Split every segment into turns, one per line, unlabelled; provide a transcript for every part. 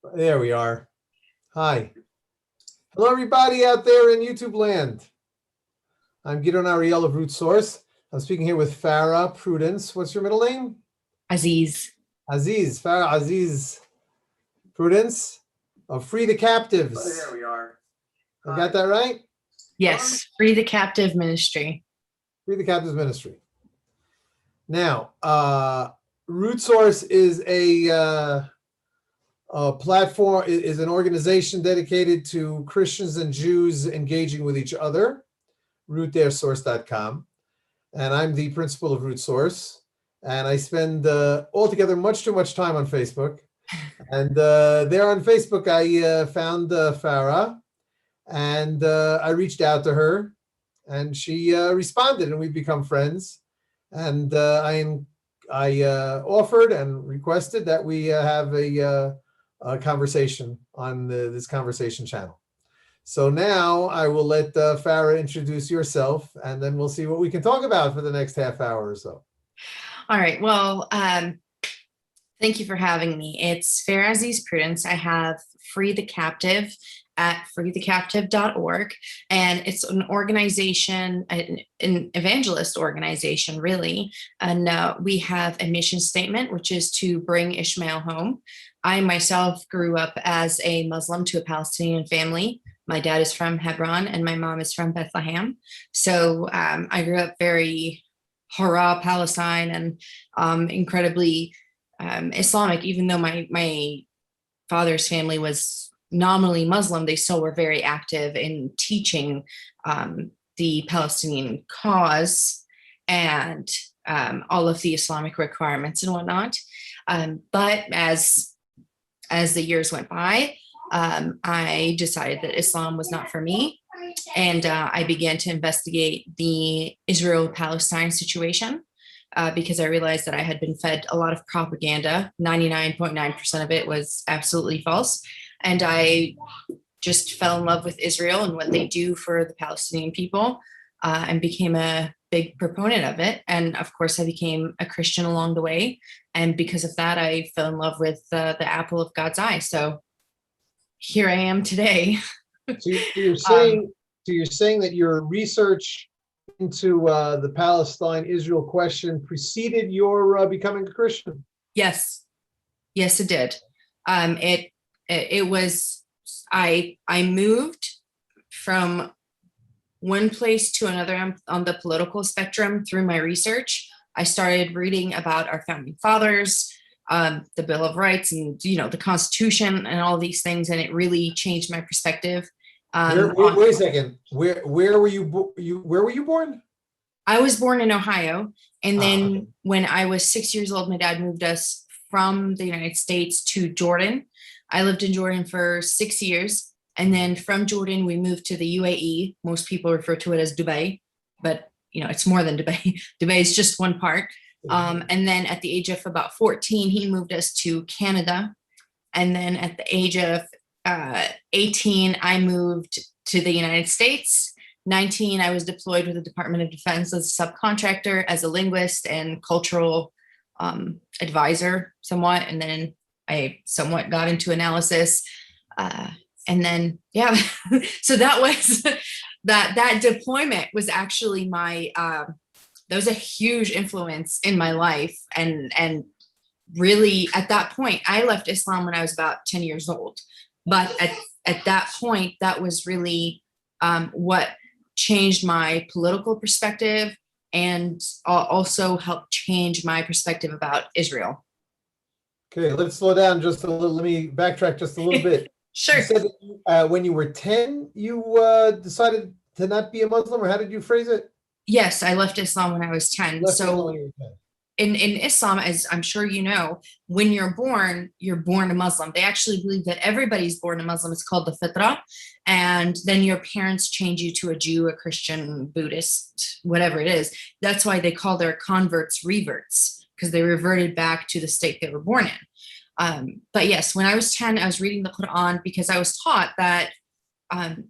There we are. Hi. Hello, everybody out there in YouTube land. I'm Gidon Ariel of Root Source. I'm speaking here with Farrah, Prudence. What's your middle name?
Aziz.
Aziz. Farrah Aziz. Prudence of Free the Captives.
There we are.
I got that right?
Yes, Free the Captive Ministry.
Free the Captives Ministry. Now, Root Source is a platform, is an organization dedicated to Christians and Jews engaging with each other, roottheirsource.com. And I'm the principal of Root Source. And I spend altogether much too much time on Facebook. And there on Facebook, I found Farrah, and I reached out to her, and she responded, and we've become friends. And I offered and requested that we have a conversation on this conversation channel. So now I will let Farrah introduce yourself, and then we'll see what we can talk about for the next half hour or so.
All right. Well, thank you for having me. It's Farrah Aziz Prudence. I have Free the Captive at freethecaptive.org. And it's an organization, an evangelist organization, really. And we have a mission statement, which is to bring Ishmael home. I myself grew up as a Muslim to a Palestinian family. My dad is from Hebron and my mom is from Bethlehem. So I grew up very Hurrah, Palestine, and incredibly Islamic. Even though my father's family was nominally Muslim, they still were very active in teaching the Palestinian cause and all of the Islamic requirements and whatnot. But as the years went by, I decided that Islam was not for me. And I began to investigate the Israel-Palestine situation because I realized that I had been fed a lot of propaganda. 99.9% of it was absolutely false. And I just fell in love with Israel and what they do for the Palestinian people and became a big proponent of it. And of course, I became a Christian along the way. And because of that, I fell in love with the apple of God's eye. So here I am today.
So you're saying that your research into the Palestine-Israel question preceded your becoming a Christian?
Yes, it did. It was, I moved from one place to another on the political spectrum through my research. I started reading about our founding fathers, the Bill of Rights, and the Constitution, and all these things, and it really changed my perspective.
Wait a second. Where were you born?
I was born in Ohio, and then when I was 6 years old, my dad moved us from the United States to Jordan. I lived in Jordan for 6 years, and then from Jordan we moved to the UAE. Most people refer to it as Dubai, but it's more than Dubai. Dubai is just one part. And then at the age of about 14, he moved us to Canada, and then at the age of 18, I moved to the United States. 19, I was deployed with the Department of Defense as a subcontractor, as a linguist and cultural advisor somewhat. And then I somewhat got into analysis. And then, yeah, so that was, that deployment was actually that was a huge influence in my life. And really at that point, I left Islam when I was about 10 years old. But at that point, that was really what changed my political perspective and also helped change my perspective about Israel.
Okay, let's slow down just a little. Let me backtrack just a little bit.
Sure.
You said that, when you were 10, you decided to not be a Muslim, or how did you phrase it?
Yes, I left Islam when I was 10. So in Islam, as I'm sure you know, when you're born a Muslim. They actually believe that everybody's born a Muslim. It's called the fitrah. And then your parents change you to a Jew, a Christian, Buddhist, whatever it is. That's why they call their converts reverts, because they reverted back to the state they were born in. But yes, when I was 10, I was reading the Quran because I was taught that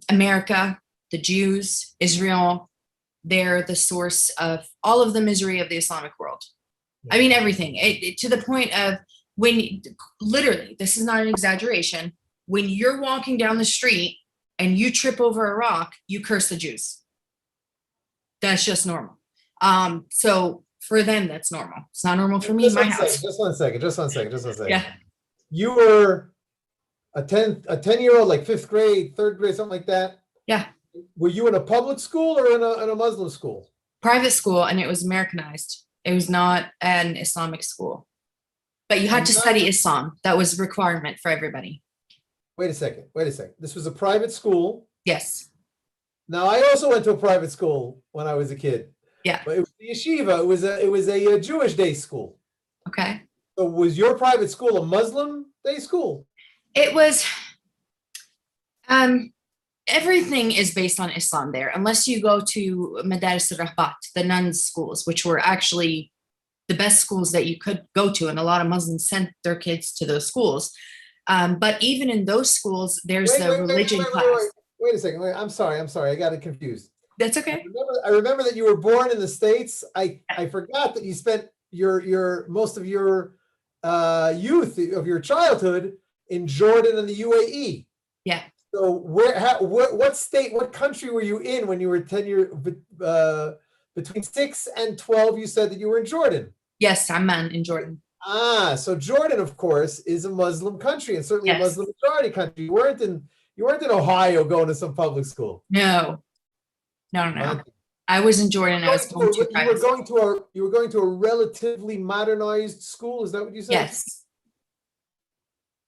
America, the Jews, Israel, they're the source of all of the misery of the Islamic world. I mean, everything, to the point of when literally, this is not an exaggeration, when you're walking down the street and you trip over a rock, you curse the Jews. That's just normal. So for them, that's normal. It's not normal for me in my house.
Just one second.
Yeah.
You were a 10-year-old, like fifth grade, third grade, something like that.
Yeah.
Were you in a public school or in a Muslim school?
Private school, and it was Americanized. It was not an Islamic school. But you had to study Islam. That was a requirement for everybody.
Wait a second. This was a private school.
Yes.
Now, I also went to a private school when I was a kid.
Yeah.
But it was the yeshiva. It was a Jewish day school.
Okay.
So was your private school a Muslim day school?
It was, everything is based on Islam there, unless you go to Madaris al-Rahbat, the nuns' schools, which were actually the best schools that you could go to. And a lot of Muslims sent their kids to those schools. But even in those schools, there's the religion class.
Wait a second. I'm sorry. I got it confused.
That's okay.
I remember that you were born in the States. I forgot that you spent your most of your youth of your childhood in Jordan and the UAE.
Yeah.
So what state, what country were you in when you were 10 years between 6 and 12? You said that you were in Jordan.
Yes, Amman in Jordan.
So Jordan, of course, is a Muslim country and certainly
Yes.
a Muslim majority country. You weren't in Ohio going to some public school.
No. I was in Jordan. I was going to private school.
You were going to a relatively modernized school. Is that what you said?
Yes.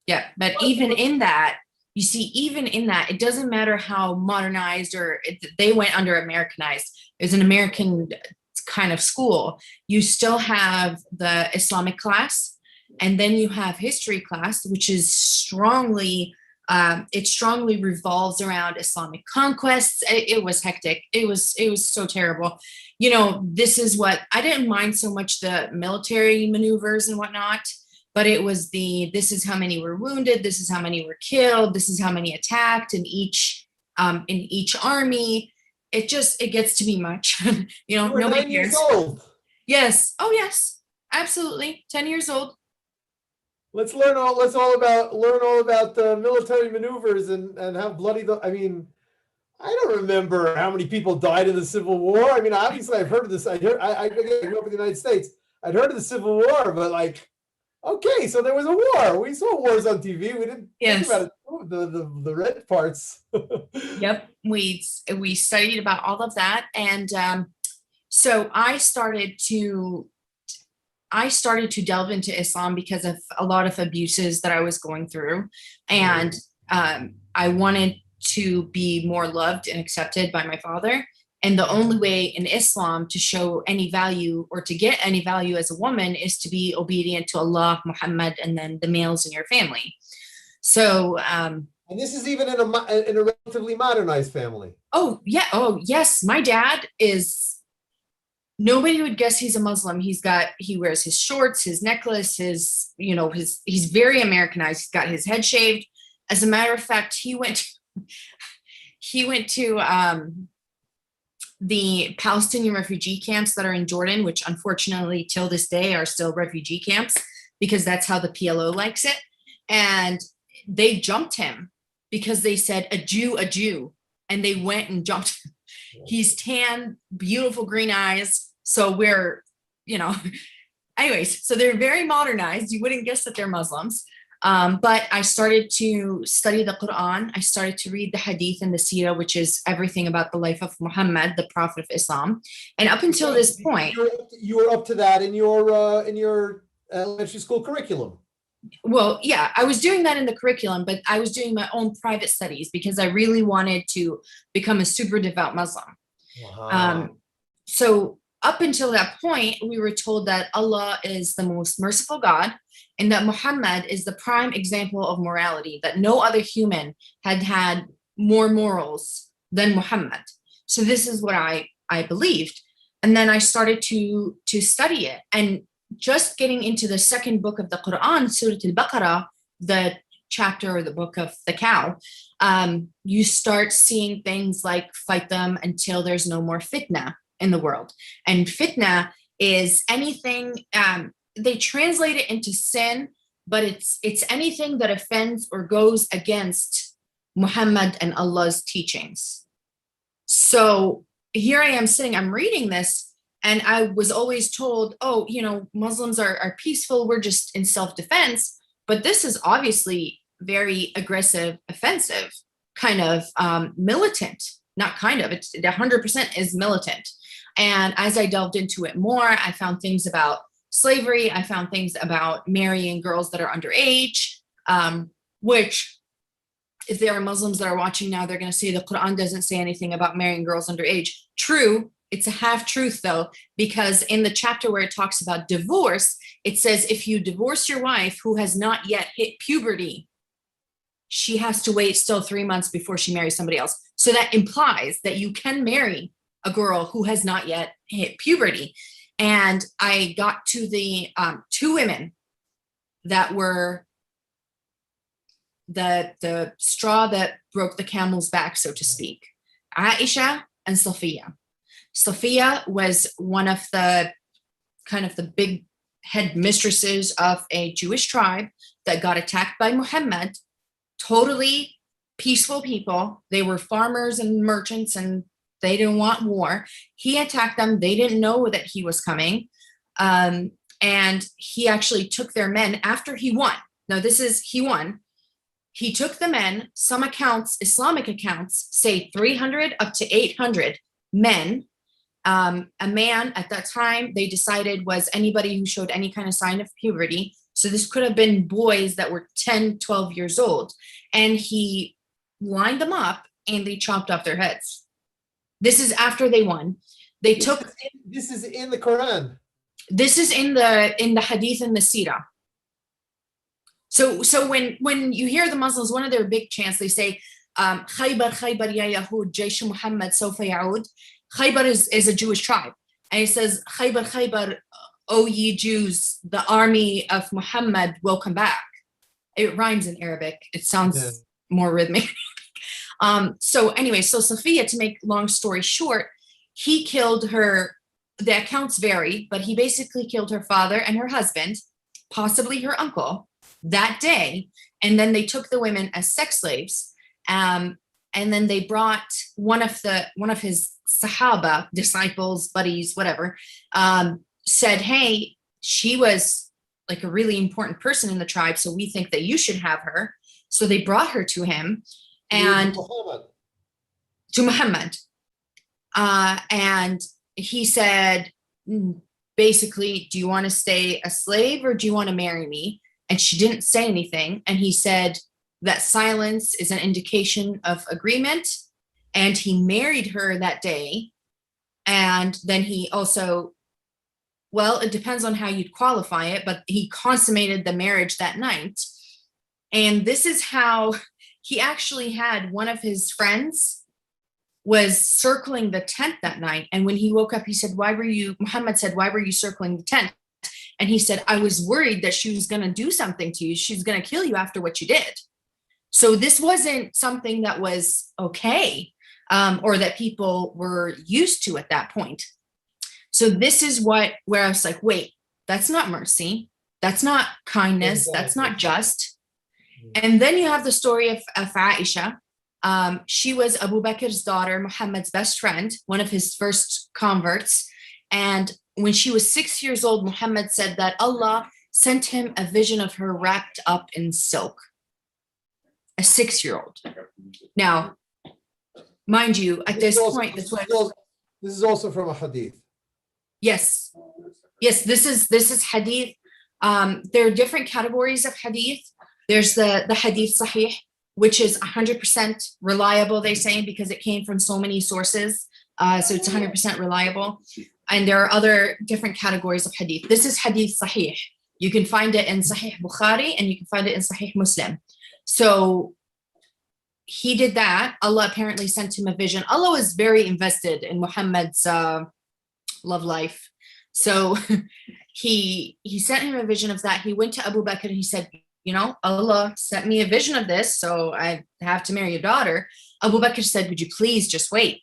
Yeah, but even in that, you see, it doesn't matter how modernized they went under Americanized. It's an American kind of school. You still have the Islamic class, and then you have history class, which is strongly revolves around Islamic conquests. It was hectic. It was so terrible. This is what I didn't mind so much, the military maneuvers and whatnot, but it was this is how many were wounded, this is how many were killed, this is how many attacked in each army. It gets to be much. Nobody cares.
Years old.
Yes. Oh yes, absolutely. 10 years old.
Let's learn all about the military maneuvers and how bloody I don't remember how many people died in the Civil War. I mean, obviously I've heard of this. I grew up in the United States. I'd heard of the Civil War, but okay, so there was a war. We saw wars on TV. We didn't think about the red parts.
Yep. We studied about all of that. And so I started to delve into Islam because of a lot of abuses that I was going through. And I wanted to be more loved and accepted by my father. And the only way in Islam to show any value or to get any value as a woman is to be obedient to Allah, Muhammad, and then the males in your family. So,
and this is even in a relatively modernized family.
Oh, yeah. Oh, yes. My dad is, nobody would guess he's a Muslim. He wears his shorts, his necklace, he's very Americanized. He's got his head shaved. As a matter of fact, he went to the Palestinian refugee camps that are in Jordan, which unfortunately till this day are still refugee camps because that's how the PLO likes it. And they jumped him because they said, a Jew. And they went and jumped him. He's tan, beautiful green eyes. So we're, anyways, so they're very modernized. You wouldn't guess that they're Muslims. But I started to study the Quran. I started to read the Hadith and the Seerah, which is everything about the life of Muhammad, the Prophet of Islam. And up until this point,
you were up to that in your elementary school curriculum.
Well, yeah, I was doing that in the curriculum, but I was doing my own private studies because I really wanted to become a super devout Muslim.
Wow.
So up until that point, we were told that Allah is the most merciful God and that Muhammad is the prime example of morality, that no other human had more morals than Muhammad. So this is what I believed. And then I started to study it. And just getting into the second book of the Quran, Surah Al-Baqarah, the chapter or the book of the cow, you start seeing things like fight them until there's no more fitna in the world. And fitna is anything, they translate it into sin, but it's anything that offends or goes against Muhammad and Allah's teachings. So here I am sitting, I'm reading this, and I was always told, oh, Muslims are peaceful, we're just in self-defense. But this is obviously very aggressive, offensive, kind of militant. Not kind of, it's 100% is militant. And as I delved into it more, I found things about slavery. I found things about marrying girls that are underage, which if there are Muslims that are watching now, they're going to say the Quran doesn't say anything about marrying girls underage. True. It's a half truth though, because in the chapter where it talks about divorce, it says if you divorce your wife who has not yet hit puberty, she has to wait still 3 months before she marries somebody else. So that implies that you can marry a girl who has not yet hit puberty. And I got to the 2 women that were the straw that broke the camel's back, so to speak. Aisha and Sophia. Sophia was one of the kind of the big head mistresses of a Jewish tribe that got attacked by Muhammad. Totally peaceful people. They were farmers and merchants and they didn't want war. He attacked them. They didn't know that he was coming. And he actually took their men after he won. Now he won. He took the men, some accounts, Islamic accounts, say 300 up to 800 men. A man at that time, they decided was anybody who showed any kind of sign of puberty. So this could have been boys that were 10, 12 years old. And he lined them up and they chopped off their heads. This is after they won. This
is in the Quran.
This is in the Hadith and the Sirah. So when you hear the Muslims, one of their big chants, they say, Khaybar, Khaybar ya Yahud, Jaysh Muhammad Sawfa Ya'ud. Khaybar is a Jewish tribe. And he says, Khaybar, Khaybar, O ye Jews, the army of Muhammad will come back. It rhymes in Arabic. It sounds more rhythmic. So anyway, so Sophia, to make long story short, he killed her. The accounts vary, but he basically killed her father and her husband, possibly her uncle, that day. And then they took the women as sex slaves. And then they brought one of his Sahaba, disciples, buddies, whatever, said, hey, she was like a really important person in the tribe, so we think that you should have her. So they brought her to him and to Muhammad. And he said, basically, do you want to stay a slave or do you want to marry me? And she didn't say anything. And he said that silence is an indication of agreement. And he married her that day. And then he also, well, it depends on how you'd qualify it, but he consummated the marriage that night. And this is how he actually had one of his friends was circling the tent that night. And when he woke up, he said, Muhammad said, why were you circling the tent? And he said, I was worried that she was going to do something to you. She's going to kill you after what you did. So this wasn't something that was okay, or that people were used to at that point. So this is where I was like, wait, that's not mercy. That's not kindness. Exactly. That's not just. And then you have the story of Aisha. She was Abu Bakr's daughter, Muhammad's best friend, one of his first converts. And when she was 6 years old, Muhammad said that Allah sent him a vision of her wrapped up in silk. A 6-year-old. Now, mind you, at this point, this
is also from a hadith.
Yes, this is hadith. There are different categories of hadith. There's the hadith sahih, which is 100% reliable, they say, because it came from so many sources. So it's 100% reliable. And there are other different categories of hadith. This is hadith sahih. You can find it in Sahih Bukhari and you can find it in Sahih Muslim. So he did that. Allah apparently sent him a vision. Allah was very invested in Muhammad's love life. So he sent him a vision of that. He went to Abu Bakr and he said, Allah sent me a vision of this, so I have to marry your daughter. Abu Bakr said, would you please just wait?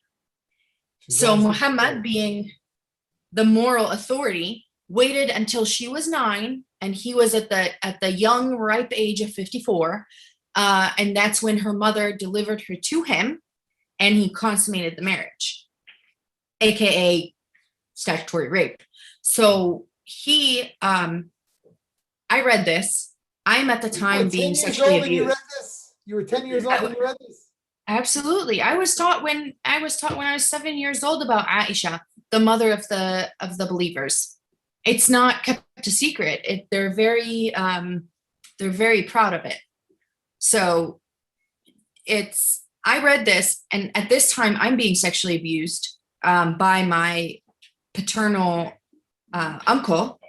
So Muhammad, being the moral authority, waited until she was 9 and he was at the young, ripe age of 54. And that's when her mother delivered her to him, and he consummated the marriage, aka statutory rape. So I read this. I'm at the time being sexually abused.
You read this? You were 10 years old when you read this?
Absolutely. I was taught when I was 7 years old about Aisha, the mother of the believers. It's not kept a secret. They're very proud of it. So I read this, and at this time I'm being sexually abused by my paternal uncle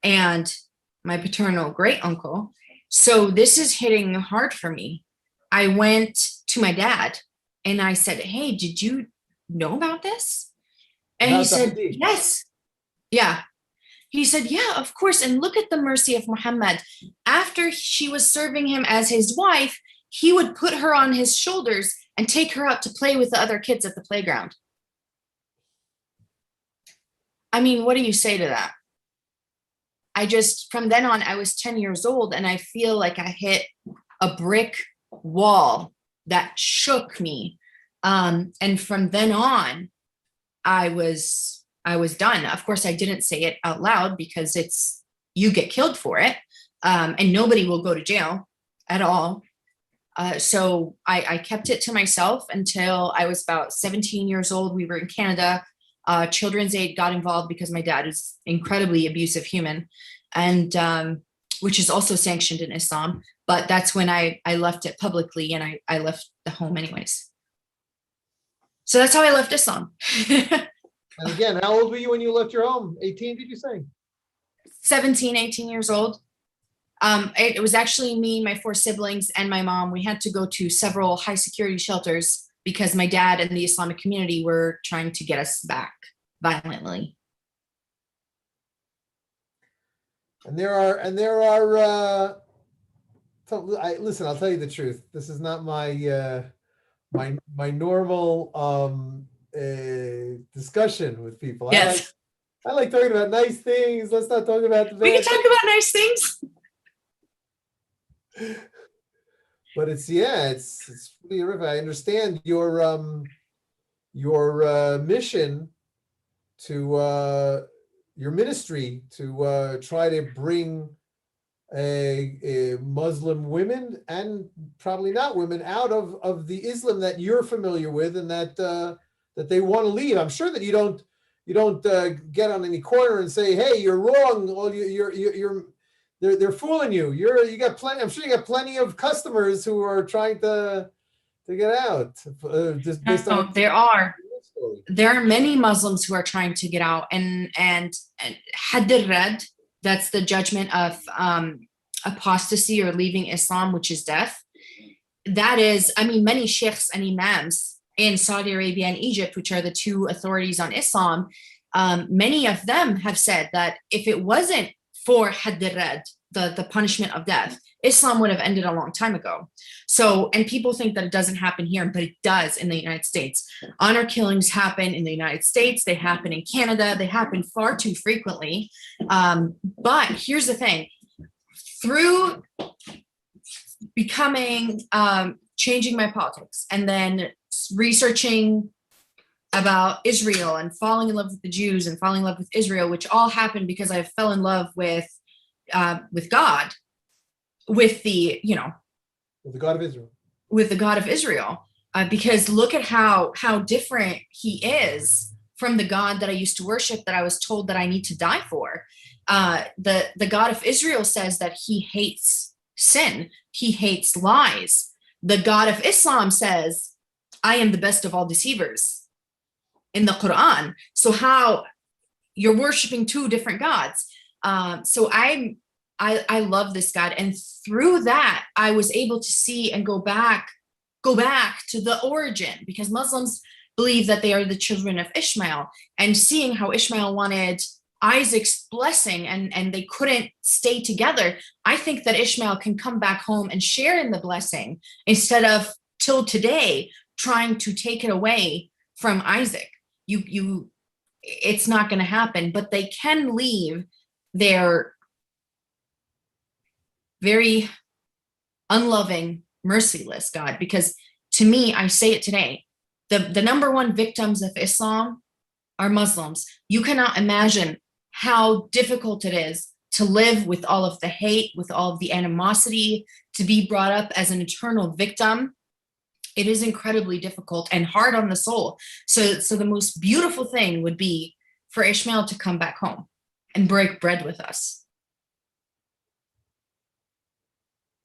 and my paternal great uncle. So this is hitting hard for me. I went to my dad and I said, "Hey, did you know about this?" And he said, "Yes." Yeah. He said, "Yeah, of course. And look at the mercy of Muhammad. After she was serving him as his wife, he would put her on his shoulders and take her out to play with the other kids at the playground." I mean, what do you say to that? From then on, I was 10 years old, and I feel like I hit a brick wall that shook me. And from then on, I was done. Of course, I didn't say it out loud because you get killed for it, and nobody will go to jail at all. So I kept it to myself until I was about 17 years old. We were in Canada. Children's Aid got involved because my dad is incredibly abusive human, and which is also sanctioned in Islam. But that's when I left it publicly, and I left the home anyways. So that's how I left Islam.
And again, how old were you when you left your home? 18, did you say?
17, 18 years old. It was actually me, my 4 siblings, and my mom. We had to go to several high security shelters because my dad and the Islamic community were trying to get us back violently.
And there are listen, I'll tell you the truth. This is not my my normal discussion with people.
Yes.
I like talking about nice things. Let's not talk about the bad.
We can talk about nice things.
But it's pretty horrific. I understand your mission to your ministry to try to bring a Muslim women, and probably not women, out of the Islam that you're familiar with, and that they want to leave. I'm sure that you don't get on any corner and say, "Hey, you're wrong." Well, they're fooling you. You got plenty. I'm sure you got plenty of customers who are trying to get out. Just based on
there are many Muslims who are trying to get out, and Hadd al-Rad, that's the judgment of apostasy or leaving Islam, which is death. That is, I mean, many sheikhs and imams in Saudi Arabia and Egypt, which are the 2 authorities on Islam, many of them have said that if it wasn't for Hadd al-Rad, the punishment of death, Islam would have ended a long time ago. So, and people think that it doesn't happen here, but it does in the United States. Honor killings happen in the United States. They happen in Canada. They happen far too frequently. But here's the thing. Through becoming, changing my politics, and then researching about Israel and falling in love with the Jews and falling in love with Israel, which all happened because I fell in love with God, with the
God of Israel,
with the God of Israel, because look at how different he is from the God that I used to worship, that I was told that I need to die for. The God of Israel says that he hates sin, he hates lies. The God of Islam says, "I am the best of all deceivers," in the Quran. So how you're worshiping 2 different gods. So I love this God, and through that I was able to see and go back to the origin, because Muslims believe that they are the children of Ishmael, and seeing how Ishmael wanted Isaac's blessing and they couldn't stay together. I think that Ishmael can come back home and share in the blessing instead of till today trying to take it away from Isaac. It's not going to happen, but they can leave their very unloving, merciless God. Because to me, I say it today, the number one victims of Islam are Muslims. You cannot imagine how difficult it is to live with all of the hate, with all of the animosity, to be brought up as an eternal victim. It is incredibly difficult and hard on the soul. So the most beautiful thing would be for Ishmael to come back home and break bread with us.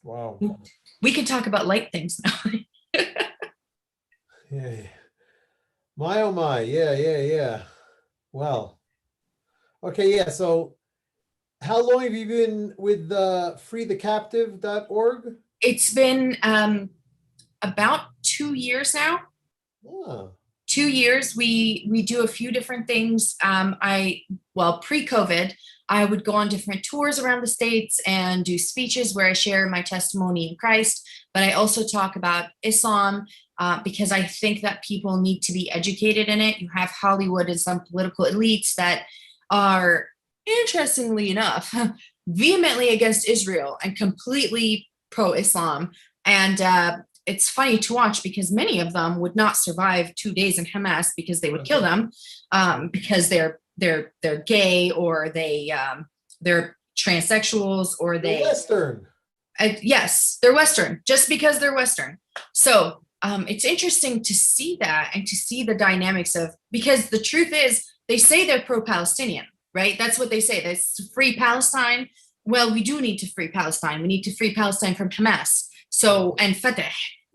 Wow.
We can talk about light things now.
Yeah. My, oh my. Yeah. Well, okay. Yeah. So how long have you been with freethecaptive.org?
It's been about 2 years now.
Oh,
2 years. We do a few different things. Pre-COVID, I would go on different tours around the States and do speeches where I share my testimony in Christ. But I also talk about Islam because I think that people need to be educated in it. You have Hollywood and some political elites that are, interestingly enough, vehemently against Israel and completely pro-Islam. And it's funny to watch because many of them would not survive 2 days in Hamas because they would kill them because they're gay, or they're transsexuals, or
they're Western.
Yes, they're Western, just because they're Western. So it's interesting to see that and to see the dynamics of, because the truth is they say they're pro-Palestinian, right? That's what they say. That's free Palestine. Well, we do need to free Palestine. We need to free Palestine from Hamas. So, and Fatah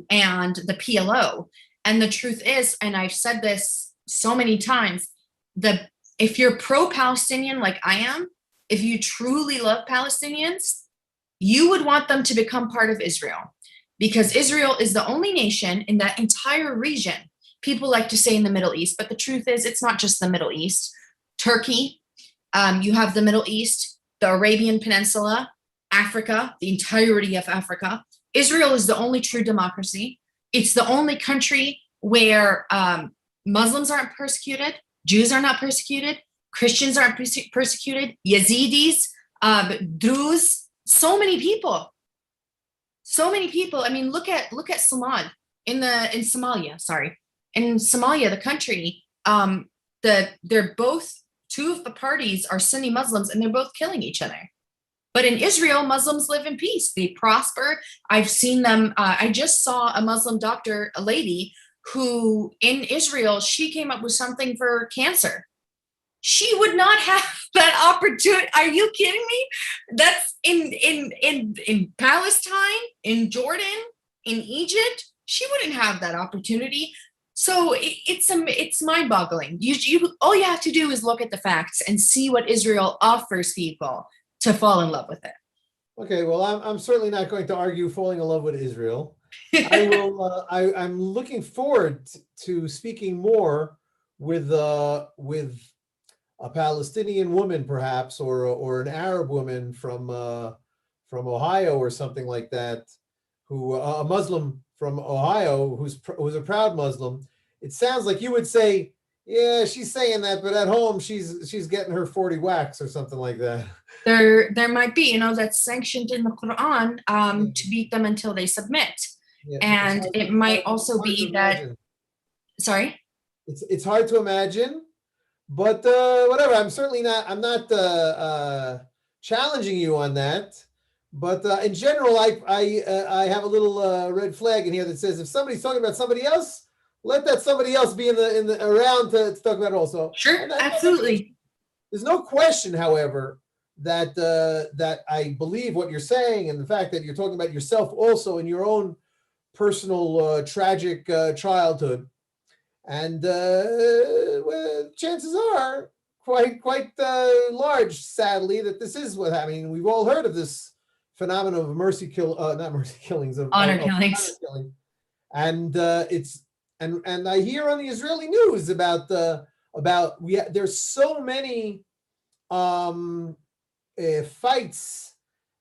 and the PLO. And the truth is, and I've said this so many times, if you're pro-Palestinian like I am, if you truly love Palestinians, you would want them to become part of Israel, because Israel is the only nation in that entire region. People like to say in the Middle East, but the truth is it's not just the Middle East. Turkey, you have the Middle East, the Arabian Peninsula, Africa, the entirety of Africa. Israel is the only true democracy. It's the only country where Muslims aren't persecuted, Jews are not persecuted, Christians aren't persecuted, Yazidis, Druze, so many people. I mean, look at Somalia, in Somalia, the country. They're both, two of the parties are Sunni Muslims, and they're both killing each other. But in Israel, Muslims live in peace. They prosper. I've seen them. I just saw a Muslim doctor, a lady who in Israel, she came up with something for cancer. She would not have that opportunity. Are you kidding me? That's in Palestine, in Jordan, in Egypt. She wouldn't have that opportunity. So it's mind-boggling. You all you have to do is look at the facts and see what Israel offers people to fall in love with it.
Okay, well, I'm certainly not going to argue falling in love with Israel. I will. I'm looking forward to speaking more with a Palestinian woman, perhaps, or an Arab woman from Ohio or something like that, who a Muslim from Ohio who's a proud Muslim. It sounds like you would say, yeah, she's saying that, but at home she's getting her 40 whacks or something like that.
There might be, that's sanctioned in the Quran, to beat them until they submit.
Yeah,
and it might also be that,
imagine.
Sorry?
It's hard to imagine, but whatever. I'm not challenging you on that. But in general, I have a little red flag in here that says if somebody's talking about somebody else, let that somebody else be in the around to talk about it also.
Sure, absolutely.
There's no question, however, that that I believe what you're saying, and the fact that you're talking about yourself also in your own personal tragic childhood, and well, chances are quite large, sadly, that this is what happened. We've all heard of this phenomenon of not mercy killings, of
honor
killings.
Honor
Killing. And it's and I hear on the Israeli news about there's so many fights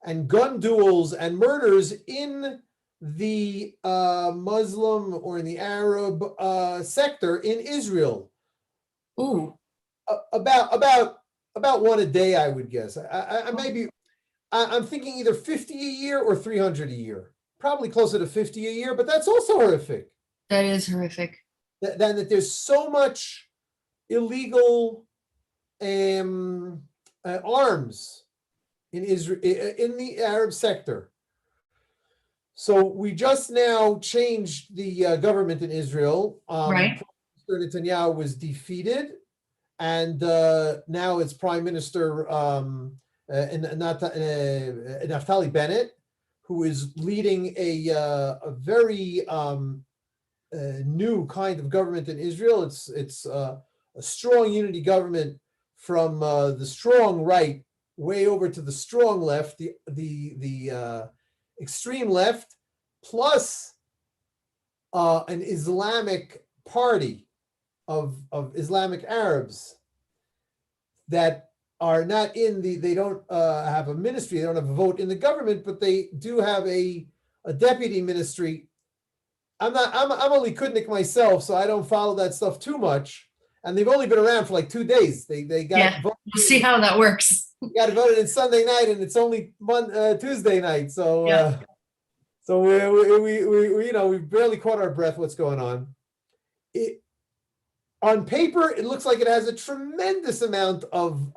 and gun duels and murders in the Muslim or in the Arab sector in Israel.
Ooh.
About one a day, I would guess. I maybe I'm thinking either 50 a year or 300 a year. Probably closer to 50 a year, but that's also horrific.
That is horrific.
That there's so much illegal arms in Israel, in the Arab sector. So we just now changed the government in Israel.
Right.
President Netanyahu was defeated, and now it's Prime Minister Naftali Bennett, who is leading a very new kind of government in Israel. It's a strong unity government from the strong right way over to the strong left, the extreme left, plus an Islamic party of Islamic Arabs that are not in they don't have a ministry, they don't have a vote in the government, but they do have a deputy ministry. I'm a Likudnik myself, so I don't follow that stuff too much. And they've only been around for like 2 days. They got voted.
We'll see how that works.
Got voted in Sunday night, and it's only Tuesday night. So so we barely caught our breath. What's going on? On paper, it looks like it has a tremendous amount of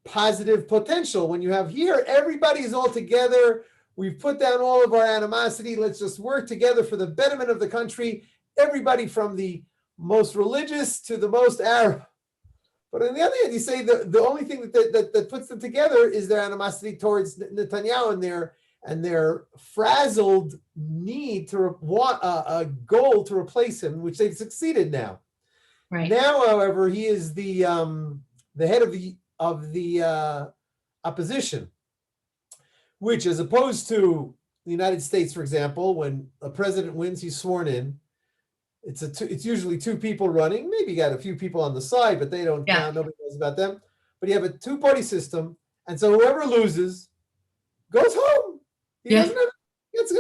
positive potential. When you have here, everybody's all together. We've put down all of our animosity. Let's just work together for the betterment of the country. Everybody from the most religious to the most Arab. But on the other hand, you say the only thing that puts them together is their animosity towards Netanyahu and their frazzled need to want a goal to replace him, which they've succeeded now.
Right.
Now, however, he is the head of the opposition, which, as opposed to the United States, for example, when a president wins, he's sworn in. It's usually two people running. Maybe you got a few people on the side, but they don't count. Nobody knows about them. But you have a two-party system, and so whoever loses goes home. He doesn't have. Got to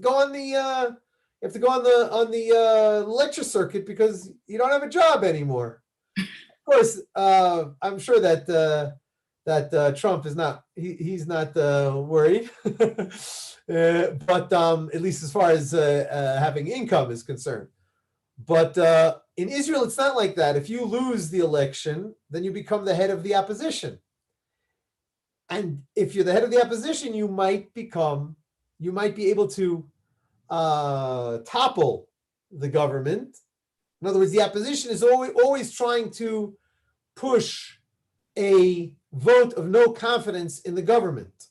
go on the. You have to go on the lecture circuit because you don't have a job anymore. Of course, I'm sure that Trump is not. He's not worried. But at least as far as having income is concerned. But in Israel, it's not like that. If you lose the election, then you become the head of the opposition. And if you're the head of the opposition, you might be able to topple the government. In other words, the opposition is always trying to push a vote of no confidence in the government.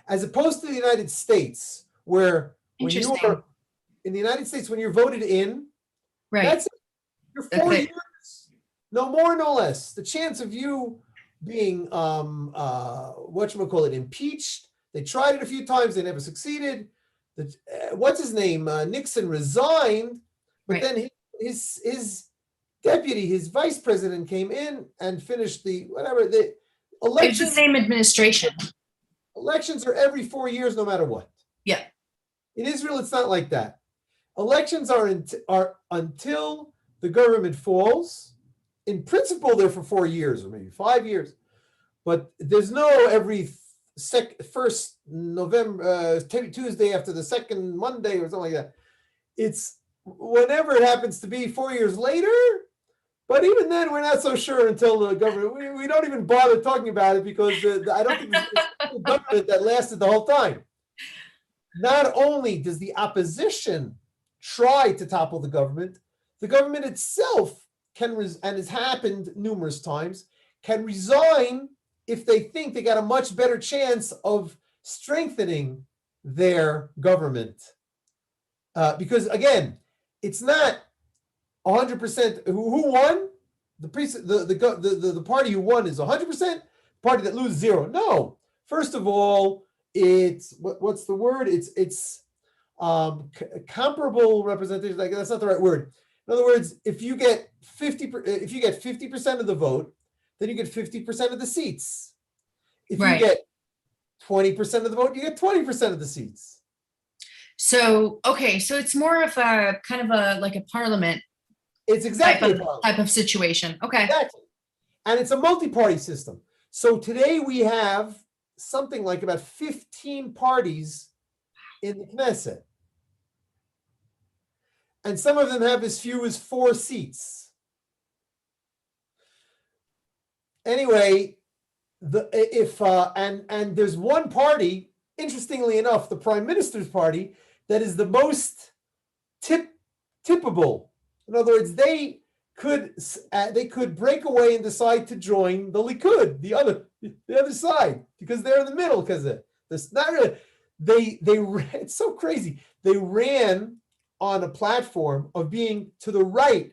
As opposed to the United States, where when you are in the United States, when you're voted in,
right,
that's it. You're 4 years, no more, no less. The chance of you being impeached. They tried it a few times, they never succeeded. What's his name? Nixon resigned, but then his deputy, his vice president, came in and finished the
It's
elections.
the same administration.
Elections are every 4 years, no matter what.
Yeah.
In Israel, it's not like that. Elections are until the government falls. In principle, they're for 4 years or maybe 5 years. But there's no every first November, Tuesday after the second Monday or something like that. It's whenever it happens to be 4 years later. But even then, we're not so sure until the government. We don't even bother talking about it because I don't think it's the government that lasted the whole time. Not only does the opposition try to topple the government itself can, and it's happened numerous times, can resign if they think they got a much better chance of strengthening their government. Because again, it's not 100%. Who won? The party who won is 100%. Party that loses 0. No. First of all, it's what's the word? It's comparable representation. Like that's not the right word. In other words, if you get 50% of the vote, then you get 50% of the seats. If you get 20% of the vote, you get 20% of the seats.
So so it's more of a kind of like a parliament.
It's exactly
type of situation. Okay.
Exactly. And it's a multi-party system. So today we have something like about 15 parties in the Knesset. And some of them have as few as 4 seats. Anyway, and there's one party, interestingly enough, the Prime Minister's party, that is the most tippable. In other words, they could break away and decide to join the Likud, the other side, because they're in the middle. Because it's not really, it's so crazy. They ran on a platform of being to the right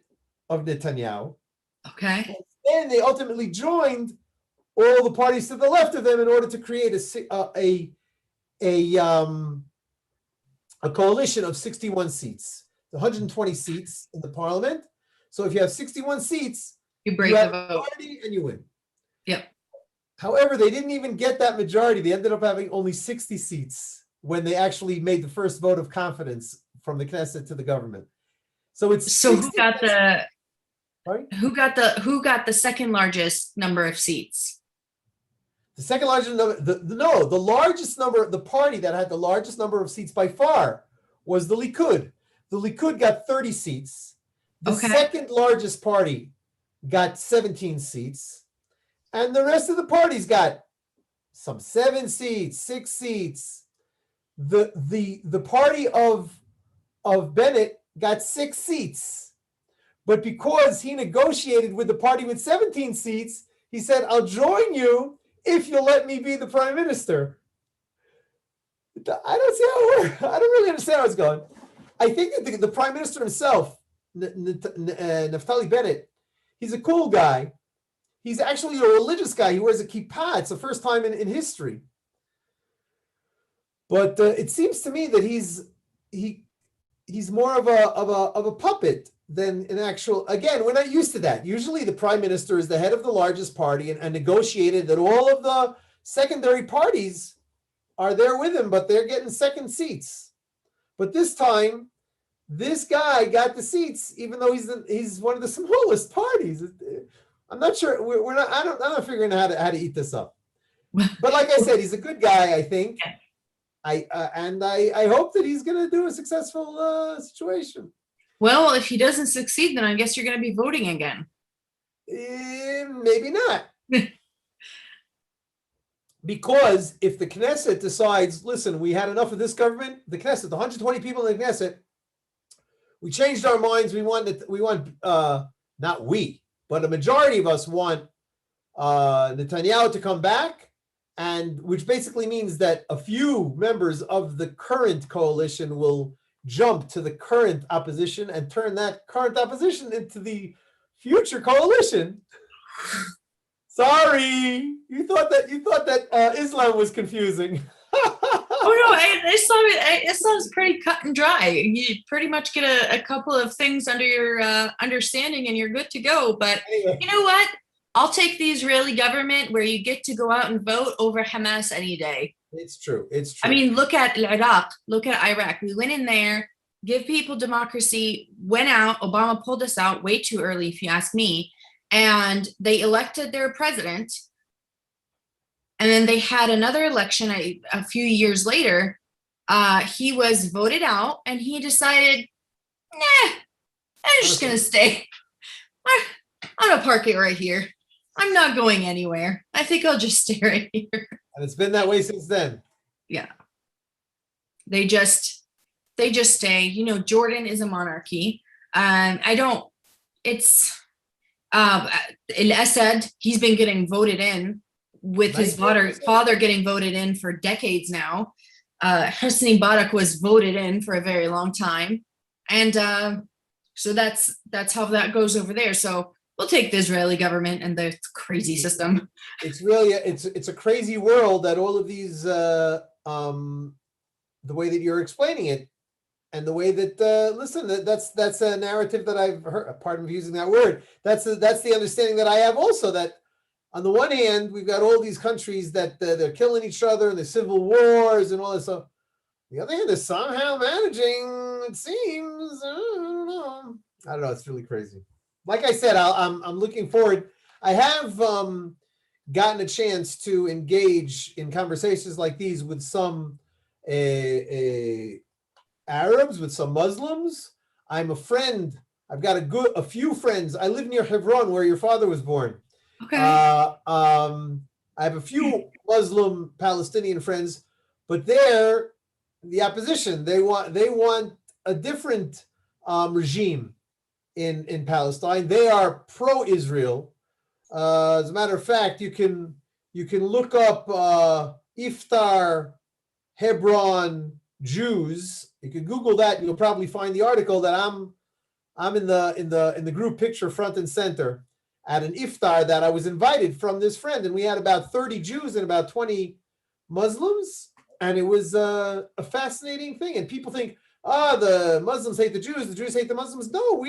of Netanyahu.
Okay.
And they ultimately joined all the parties to the left of them in order to create a coalition of 61 seats, 120 seats in the parliament. So if you have 61 seats,
you break
have
the
a
vote.
majority and you win.
Yep.
However, they didn't even get that majority. They ended up having only 60 seats when they actually made the first vote of confidence from the Knesset to the government. So it's
who got the second largest number of seats?
The second largest number, the largest number, the party that had the largest number of seats by far was the Likud. The Likud got 30 seats. The second largest party got 17 seats. And the rest of the parties got some 7 seats, 6 seats. The party of Bennett got 6 seats. But because he negotiated with the party with 17 seats, he said, I'll join you if you'll let me be the prime minister. I don't see how it works. I don't really understand how it's going. I think that the prime minister himself, Naftali Bennett, he's a cool guy. He's actually a religious guy. He wears a kippah. It's the first time in history. But it seems to me that he's more of a puppet than an actual. Again, we're not used to that. Usually the prime minister is the head of the largest party and negotiated that all of the secondary parties are there with him, but they're getting second seats. But this time, this guy got the seats, even though he's one of the smallest parties. I'm not sure. I'm not figuring out how to eat this up. But like I said, he's a good guy, I think. I hope that he's going to do a successful situation.
Well, if he doesn't succeed, then I guess you're going to be voting again.
Maybe not. Because if the Knesset decides, listen, we had enough of this government, the Knesset, the 120 people in the Knesset, we changed our minds. Not we, but a majority of us want Netanyahu to come back, and which basically means that a few members of the current coalition will jump to the current opposition and turn that current opposition into the future coalition. Sorry, you thought that Islam was confusing.
Oh no, Islam's pretty cut and dry. You pretty much get a couple of things under your understanding and you're good to go. But anyway. You know what? I'll take the Israeli government where you get to go out and vote over Hamas any day.
It's true.
I mean, look at Iraq. Look at Iraq. We went in there, give people democracy, went out. Obama pulled us out way too early, if you ask me. And they elected their president. And then they had another election a few years later. He was voted out and he decided, nah, I'm just going to stay. I'm going to park it right here. I'm not going anywhere. I think I'll just stay right here.
And it's been that way since then.
Yeah. They just stay. You know, Jordan is a monarchy. It's Al-Assad, he's been getting voted in with his father getting voted in for decades now. Hosni Mubarak was voted in for a very long time. And so that's how that goes over there. So we'll take the Israeli government and the crazy system.
It's really, it's a crazy world that all of these, the way that you're explaining it and the way that, listen, that's a narrative that I've heard, pardon me using that word. That's the understanding that I have also, that on the one hand, we've got all these countries that they're killing each other and the civil wars and all this stuff. On the other hand, they're somehow managing, it seems, I don't know. It's really crazy. Like I said, I'm looking forward. I have gotten a chance to engage in conversations like these with some Arabs, with some Muslims. I'm a friend. I've got a few friends. I live near Hebron, where your father was born.
Okay.
I have a few Muslim Palestinian friends, but they're the opposition. They want a different regime in Palestine. They are pro-Israel. As a matter of fact, you can look up Iftar Hebron Jews. You can Google that, and you'll probably find the article that I'm in the group picture front and center at an iftar that I was invited from this friend, and we had about 30 Jews and about 20 Muslims, and it was a fascinating thing. And people think, the Muslims hate the Jews hate the Muslims. No,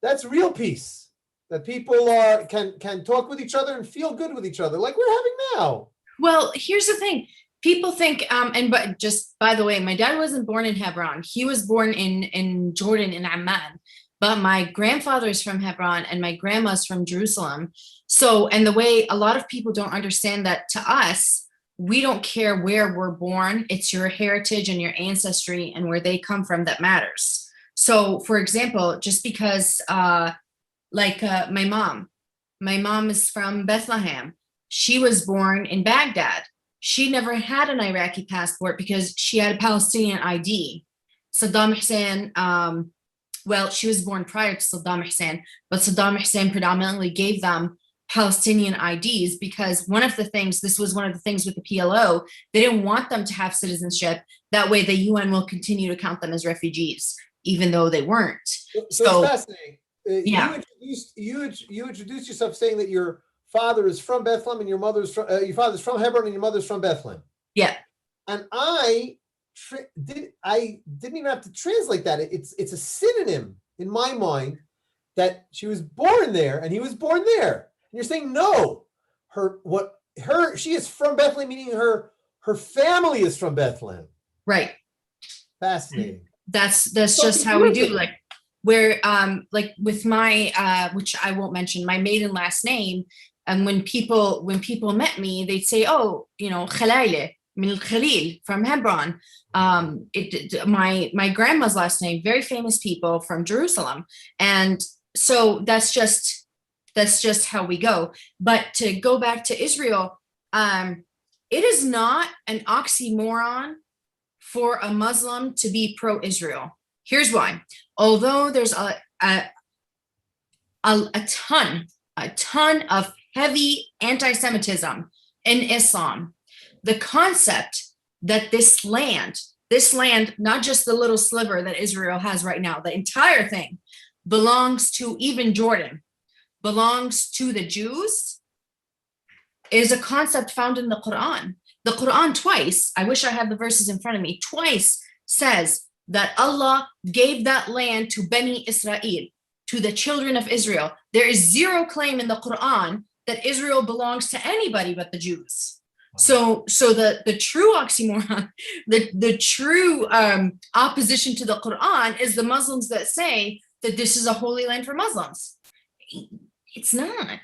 that's real peace. That people can talk with each other and feel good with each other, like we're having now.
Well, here's the thing. People think, but just by the way, my dad wasn't born in Hebron. He was born in Jordan, in Amman. But my grandfather is from Hebron and my grandma's from Jerusalem. So, and the way a lot of people don't understand that, to us, we don't care where we're born. It's your heritage and your ancestry and where they come from that matters. So, for example, just because my mom is from Bethlehem. She was born in Baghdad. She never had an Iraqi passport because she had a Palestinian ID. Saddam Hussein, she was born prior to Saddam Hussein, but Saddam Hussein predominantly gave them Palestinian IDs because this was one of the things with the PLO, they didn't want them to have citizenship. That way the UN will continue to count them as refugees, even though they weren't.
So it's fascinating.
Yeah.
You introduced yourself saying that your father is from Bethlehem and your father's from Hebron and your mother's from Bethlehem.
Yeah.
And I didn't even have to translate that. It's a synonym in my mind that she was born there and he was born there. And you're saying no, she is from Bethlehem, meaning her family is from Bethlehem.
Right.
Fascinating.
That's just how we do, like where like with my which I won't mention, my maiden last name, and when people met me, they'd say, oh, Khalaile min al-Khalil from Hebron. My grandma's last name, very famous people from Jerusalem, and so that's just how we go. But to go back to Israel, it is not an oxymoron for a Muslim to be pro-Israel. Here's why. Although there's a ton of heavy anti-Semitism in Islam, the concept that this land, not just the little sliver that Israel has right now, the entire thing belongs to, even Jordan, belongs to the Jews, is a concept found in the Quran. The Quran twice, I wish I had the verses in front of me, twice says that Allah gave that land to Bani Israel, to the children of Israel. There is zero claim in the Quran that Israel belongs to anybody but the Jews. So the true oxymoron, the true opposition to the Quran is the Muslims that say that this is a holy land for Muslims. It's not.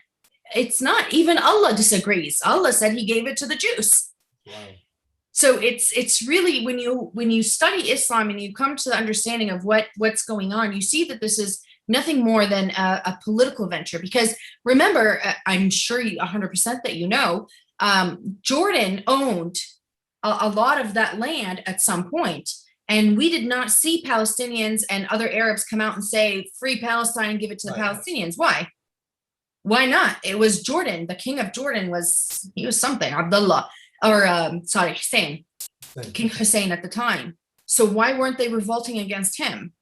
It's not. Even Allah disagrees. Allah said he gave it to the Jews. Wow. So it's really, when you study Islam and you come to the understanding of what's going on, you see that this is nothing more than a political venture. Because remember, I'm sure 100% that Jordan owned a lot of that land at some point, and we did not see Palestinians and other Arabs come out and say free Palestine and give it to the Palestinians. Why not? It was Jordan. The king of Jordan was something, Abdullah, or Hussein, King Hussein at the time. So why weren't they revolting against him?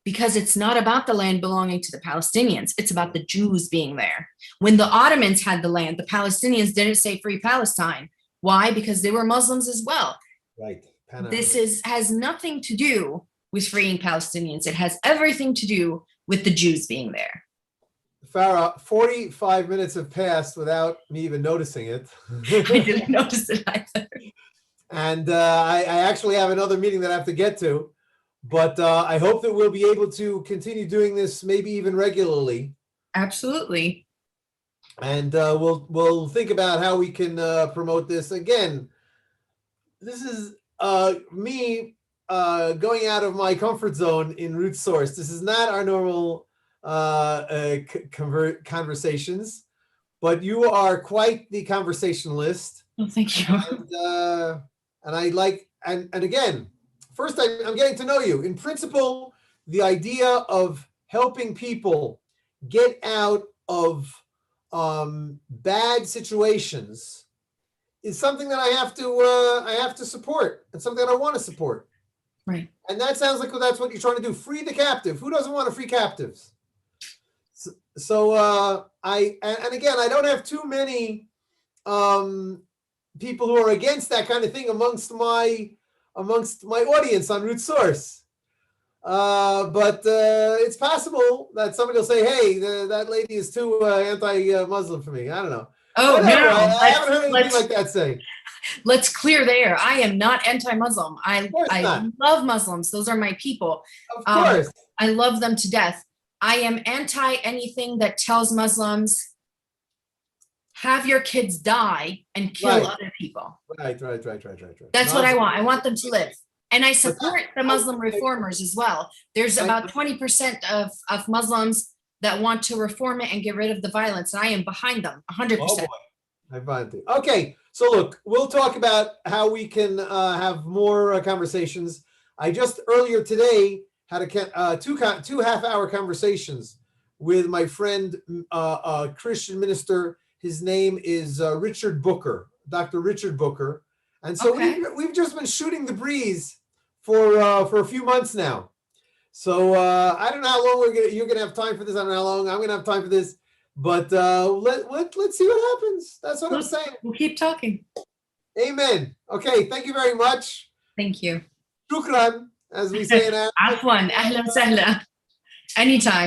Because it's not about the land belonging to the Palestinians. It's about the Jews being there. When the Ottomans had the land, the Palestinians didn't say free Palestine. Why? Because they were Muslims as well.
Right.
This has nothing to do with freeing Palestinians. It has everything to do with the Jews being there.
Farrah, 45 minutes have passed without me even noticing it.
I didn't notice it either.
And I actually have another meeting that I have to get to. But I hope that we'll be able to continue doing this, maybe even regularly.
Absolutely.
and we'll think about how we can promote this. Again, this is me going out of my comfort zone in Root Source. This is not our normal conversations, but you are quite the conversationalist.
Oh, thank you.
And I like, and again, first I'm getting to know you. In principle, the idea of helping people get out of bad situations is something that I have to support, and something that I want to support.
Right.
And that sounds like that's what you're trying to do. Free the captive. Who doesn't want to free captives? So and again, I don't have too many people who are against that kind of thing amongst my audience on Root Source. But it's possible that somebody will say, "Hey, that lady is too anti-Muslim for me." I don't know.
Oh,
Whatever.
no.
I haven't heard anything like that say.
Let's clear the air. I am not anti-Muslim. I
not.
love Muslims. Those are my people.
Of course.
I love them to death. I am anti anything that tells Muslims, have your kids die and kill
Right.
other people.
Right.
That's what I want. I want them to live. And I support the Muslim reformers as well. There's about 20% of Muslims that want to reform it and get rid of the violence. And I am behind them 100%.
Oh boy. I find it. Okay, so look, we'll talk about how we can have more conversations. I just earlier today had a two half-hour conversations with my friend, Christian minister. His name is Richard Booker, Dr. Richard Booker, and so
Okay.
we've just been shooting the breeze for a few months now. So I don't know how long you're gonna have time for this. I don't know how long I'm gonna have time for this. But let's see what happens. That's what I'm saying.
We'll keep talking.
Amen. Okay, thank you very much.
Thank you.
Shukran, as we say in Arabic.
Afwan, ahlan sahla. Anytime.